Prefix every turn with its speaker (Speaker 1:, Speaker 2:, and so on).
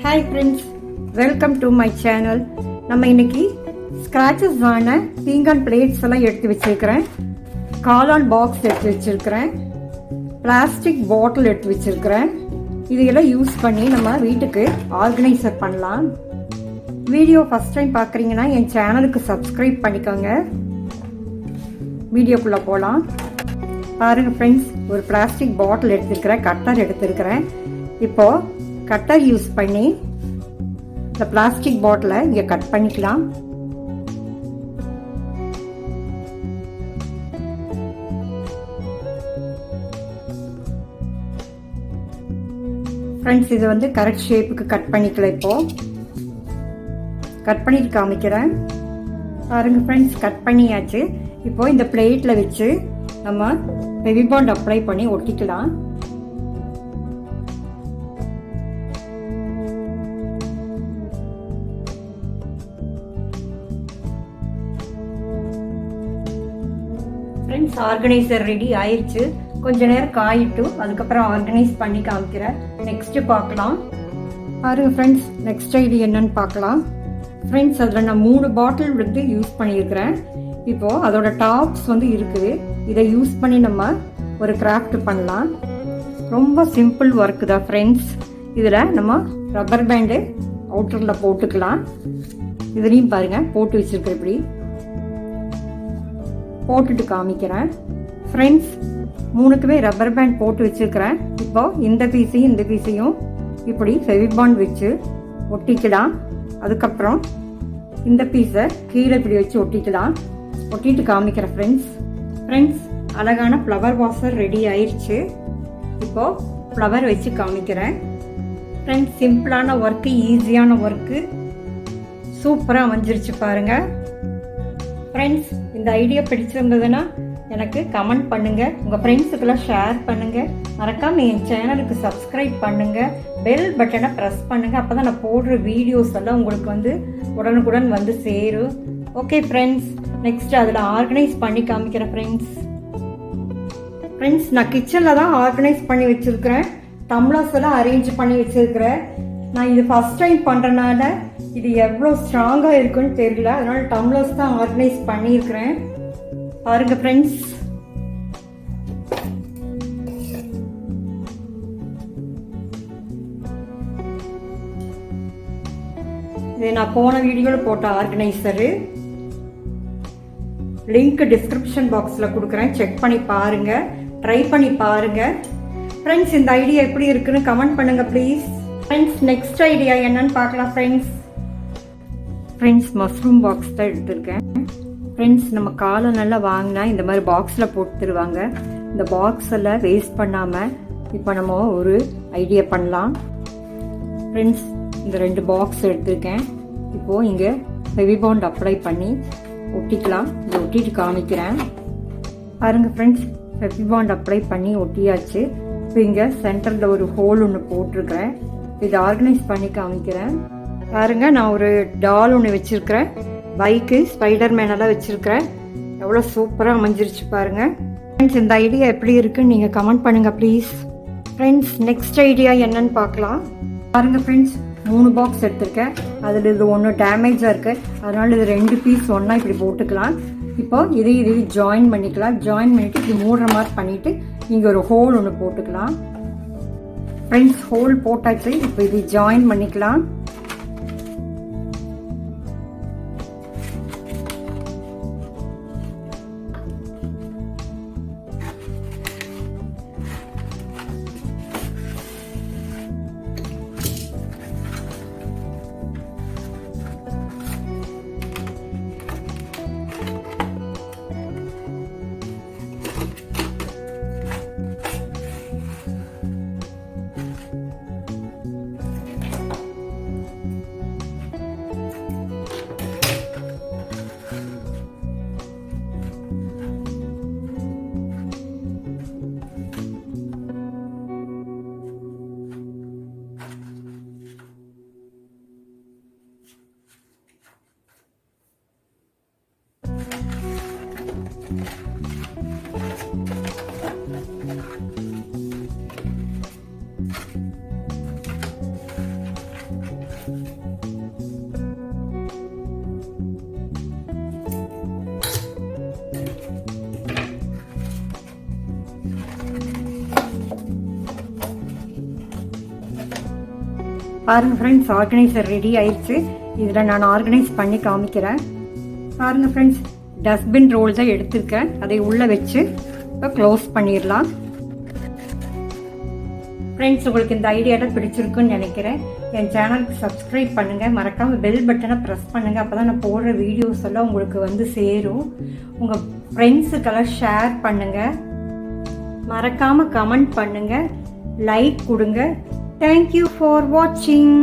Speaker 1: Hi friends, welcome to my channel. நம்ம இன்னைக்கு scratches ஆன பீங்கான் பிளேட்ஸ் எல்லாம் எடுத்து வச்சிருக்கிறேன், காளான் பாக்ஸ் எடுத்து வச்சிருக்கிறேன், பிளாஸ்டிக் பாட்டில் எடுத்து வச்சிருக்கிறேன். இதையெல்லாம் யூஸ் பண்ணி நம்ம வீட்டுக்கு ஆர்கனைசர் பண்ணலாம். வீடியோ ஃபர்ஸ்ட் டைம் பார்க்குறீங்கன்னா என் சேனலுக்கு சப்ஸ்கிரைப் பண்ணிக்கோங்க. வீடியோக்குள்ளே போகலாம். பாருங்கள் ஃப்ரெண்ட்ஸ், ஒரு பிளாஸ்டிக் பாட்டில் எடுத்துருக்கிறேன், கட்டர் எடுத்துருக்கிறேன். இப்போது கட்டர் யூஸ் பண்ணி இந்த பிளாஸ்டிக் பாட்டிலை இங்கே கட் பண்ணிக்கலாம். ஃப்ரெண்ட்ஸ், இது வந்து கரெக்ட் ஷேப்புக்கு கட் பண்ணிக்கலாம். இப்போ கட் பண்ணிட்டு காமிக்கிறேன். பாருங்க ஃப்ரெண்ட்ஸ், கட் பண்ணியாச்சு. இப்போ இந்த பிளேட்டில் வச்சு நம்ம ஃபெவிபாண்ட் அப்ளை பண்ணி ஒட்டிக்கலாம். ஃப்ரெண்ட்ஸ், ஆர்கனைசர் ரெடி ஆயிடுச்சு. கொஞ்ச நேரம் காயிட்டு அதுக்கப்புறம் ஆர்கனைஸ் பண்ணி காமிக்கிறேன். நெக்ஸ்ட் பார்க்கலாம். பாருங்க ஃப்ரெண்ட்ஸ், நெக்ஸ்ட் ஐடி என்னன்னு பார்க்கலாம். ஃப்ரெண்ட்ஸ், அதில் நான் 3 பாட்டில் வந்து யூஸ் பண்ணியிருக்கிறேன். இப்போது அதோட டாப்ஸ் வந்து இருக்குது. இதை யூஸ் பண்ணி நம்ம ஒரு கிராஃப்ட் பண்ணலாம். ரொம்ப சிம்பிள் ஒர்க்கு தான் ஃப்ரெண்ட்ஸ். இதில் நம்ம ரப்பர் பேண்டு அவுட்டரில் போட்டுக்கலாம். இதுலேயும் பாருங்கள் போட்டு வச்சுருக்கேன். இப்படி போட்டுட்டு காமிக்கிறேன். ஃப்ரெண்ட்ஸ், 3க்குமே ரப்பர் பேண்ட் போட்டு வச்சுருக்கிறேன். இப்போ இந்த பீஸையும் இப்படி ஃபெவிபாண்ட் வச்சு ஒட்டிக்கலாம். அதுக்கப்புறம் இந்த பீஸை கீழே இப்படி வச்சு ஒட்டிட்டு காமிக்கிறேன். ஃப்ரெண்ட்ஸ், அழகான ஃப்ளவர் வாசர் ரெடி ஆயிடுச்சு. இப்போ ஃப்ளவர் வச்சு காமிக்கிறேன். ஃப்ரெண்ட்ஸ், சிம்பிளான ஒர்க்கு, ஈஸியான ஒர்க்கு, சூப்பராக அமைஞ்சிருச்சு பாருங்கள். ஃப்ரெண்ட்ஸ், இந்த ஐடியா பிடிச்சிருந்ததுன்னா எனக்கு கமெண்ட் பண்ணுங்கள், உங்கள் ஃப்ரெண்ட்ஸுக்கெல்லாம் ஷேர் பண்ணுங்கள். மறக்காமல் என் சேனலுக்கு சப்ஸ்கிரைப் பண்ணுங்கள், பெல் பட்டனை ப்ரெஸ் பண்ணுங்கள். அப்போ தான் நான் போடுற வீடியோஸ் எல்லாம் உங்களுக்கு வந்து உடனுக்குடன் வந்து சேரும். ஓகே ஃப்ரெண்ட்ஸ், நெக்ஸ்ட் அதில் ஆர்கனைஸ் பண்ணி காமிக்கிறேன். ஃப்ரெண்ட்ஸ், நான் கிச்சனில் தான் ஆர்கனைஸ் பண்ணி வச்சுருக்கிறேன். டம்ளர்ஸ் எல்லாம் அரேஞ்ச் பண்ணி வச்சுருக்கிறேன். நான் இது ஃபஸ்ட் டைம் பண்ணுறனால இது எவ்வளோ ஸ்ட்ராங்காக இருக்குன்னு தெரியல. அதனால டம்ளர்ஸ் தான் ஆர்கனைஸ் பண்ணியிருக்கிறேன். பாருங்க ஃப்ரெண்ட்ஸ், இது நான் போன வீடியோவில் போட்ட ஆர்கனைசரு. லிங்க் டிஸ்கிரிப்ஷன் பாக்ஸில் கொடுக்குறேன், செக் பண்ணி பாருங்கள், ட்ரை பண்ணி பாருங்கள். ஃப்ரெண்ட்ஸ், இந்த ஐடியா எப்படி இருக்குன்னு கமெண்ட் பண்ணுங்கள் ப்ளீஸ். ஃப்ரெண்ட்ஸ், நெக்ஸ்ட் ஐடியா என்னன்னு பார்க்கலாம். ஃப்ரெண்ட்ஸ், மஷ்ரூம் பாக்ஸ் தான் எடுத்திருக்கேன். ஃப்ரெண்ட்ஸ், நம்ம காலை நல்லா வாங்கினா இந்த மாதிரி பாக்ஸில் போட்டு தருவாங்க. இந்த பாக்ஸ் எல்லாம் வேஸ்ட் பண்ணாமல் இப்போ நம்ம ஒரு ஐடியா பண்ணலாம். ஃப்ரெண்ட்ஸ், இந்த 2 பாக்ஸ் எடுத்திருக்கேன். இப்போது இங்கே ஃபெவிபாண்ட் அப்ளை பண்ணி ஒட்டிக்கலாம். இதை ஒட்டிட்டு காமிக்கிறேன். பாருங்கள் ஃப்ரெண்ட்ஸ், ஃபெவிபாண்ட் அப்ளை பண்ணி ஒட்டியாச்சு. இப்போ இங்கே சென்டரில் ஒரு ஹோல் ஒன்று போட்டிருக்கிறேன். இதை ஆர்கனைஸ் பண்ணி காமிக்கிறேன். பாருங்க, நான் ஒரு டால் ஒன்று வச்சிருக்கிறேன். பைக்கு, ஸ்பைடர் மேனெல்லாம் வச்சிருக்கிறேன். எவ்வளோ சூப்பராக அமைஞ்சிருச்சு பாருங்க. ஃப்ரெண்ட்ஸ், இந்த ஐடியா எப்படி இருக்குன்னு நீங்கள் கமெண்ட் பண்ணுங்க ப்ளீஸ். ஃப்ரெண்ட்ஸ், நெக்ஸ்ட் ஐடியா என்னன்னு பார்க்கலாம். பாருங்க ஃப்ரெண்ட்ஸ், 3 பாக்ஸ் எடுத்திருக்கேன். அதில் இது ஒன்று டேமேஜாக இருக்குது. அதனால இது 2 பீஸ் ஒன்றா இப்படி போட்டுக்கலாம். இப்போ இது ஜாயின் பண்ணிக்கலாம். ஜாயின் பண்ணிவிட்டு இப்படி மூடுற மாதிரி பண்ணிவிட்டு இங்கே ஒரு ஹோல் ஒன்று போட்டுக்கலாம். ஃப்ரெண்ட்ஸ், ஹோல் போட்டாச்சு. இப்போ இது ஜாயின் பண்ணிக்கலாம். பாருங்கள் ஃப்ரெண்ட்ஸ், ஆர்கனைசர் ரெடி ஆயிடுச்சு. இதில் நான் ஆர்கனைஸ் பண்ணி காமிக்கிறேன். பாருங்கள் ஃப்ரெண்ட்ஸ், டஸ்ட்பின் ரோல் தான் எடுத்திருக்கேன். அதை உள்ளே வச்சு இப்போ க்ளோஸ் பண்ணிடலாம். ஃப்ரெண்ட்ஸ், உங்களுக்கு இந்த ஐடியாலாம் பிடிச்சிருக்குன்னு நினைக்கிறேன். என் சேனலுக்கு சப்ஸ்கிரைப் பண்ணுங்கள், மறக்காமல் பெல் பட்டனை ப்ரெஸ் பண்ணுங்கள். அப்போ தான் நான் போடுற வீடியோஸ் எல்லாம் உங்களுக்கு வந்து சேரும். உங்கள் ஃப்ரெண்ட்ஸுக்கெல்லாம் ஷேர் பண்ணுங்கள், மறக்காமல் கமெண்ட் பண்ணுங்கள், லைக் கொடுங்க. தேங்க்யூ ஃபார் வாட்சிங்.